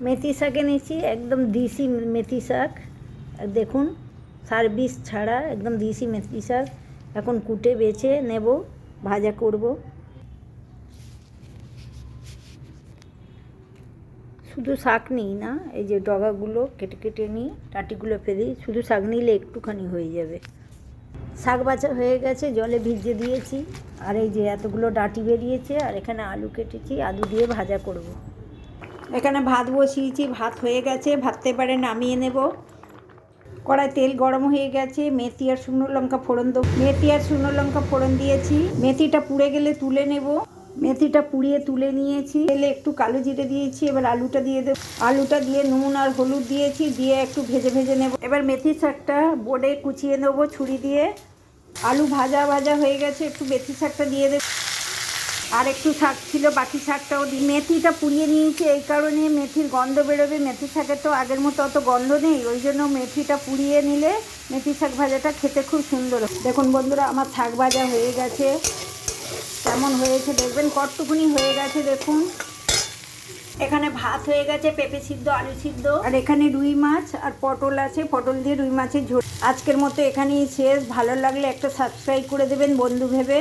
মেথি শাক এনেছি, একদম দেশি মেথি শাক। দেখুন, সার বিষ ছাড়া একদম দেশি মেথি শাক। এখন কুটে বেছে নেব, ভাজা করব। শুধু শাক নিই না, এই যে ডগাগুলো কেটে কেটে নিই, ডাঁটিগুলো ফেলি। শুধু শাক নিলে একটুখানি হয়ে যাবে। শাক বাছা হয়ে গেছে, জলে ভিজিয়ে দিয়েছি। আর এই যে এতগুলো ডাঁটি বেরিয়েছে, আর এখানে আলু কেটেছি, আলু দিয়ে ভাজা করব। এখানে ভাত বসিয়েছি, ভাত হয়ে গেছে, ভাততে পারে নামিয়ে নেব। কড়াই তেল গরম হয়ে গেছে, মেথি আর শুকনো লঙ্কা ফোড়ন দেবো। মেথি আর শুকনো লঙ্কা ফোড়ন দিয়েছি। মেথিটা পুড়ে গেলে তুলে নেব। মেথিটা পুড়িয়ে তুলে নিয়েছি। তেলে একটু কালো জিরে দিয়েছি। এবার আলুটা দিয়ে দেবো। আলুটা দিয়ে নুন আর হলুদ দিয়েছি, দিয়ে একটু ভেজে ভেজে নেব। এবার মেথি শাকটা বোর্ডে কুচিয়ে নেবো ছুরি দিয়ে। আলু ভাজা ভাজা হয়ে গেছে, একটু মেথি শাকটা দিয়ে দেবো। আর একটু শাক ছিল, বাকি শাকটাও দিই। মেথিটা পুড়িয়ে নিয়েছি, এই কারণে মেথির গন্ধ বেরোবে। মেথি শাকের তো আগের মতো অত গন্ধ নেই, ওই জন্য মেথিটা পুড়িয়ে নিলে মেথি শাক ভাজাটা খেতে খুব সুন্দর। দেখুন বন্ধুরা, আমার শাক ভাজা হয়ে গেছে। কেমন হয়েছে দেখবেন, কতটুকুনি হয়ে গেছে দেখুন। এখানে ভাত হয়ে গেছে, পেঁপে সিদ্ধ, আলু সিদ্ধ, আর এখানে রুই মাছ আর পটল আছে, পটল দিয়ে রুই মাছের ঝোল। আজকের মতো এখানেই শেষ। ভালো লাগলে একটা সাবস্ক্রাইব করে দেবেন বন্ধু ভেবে।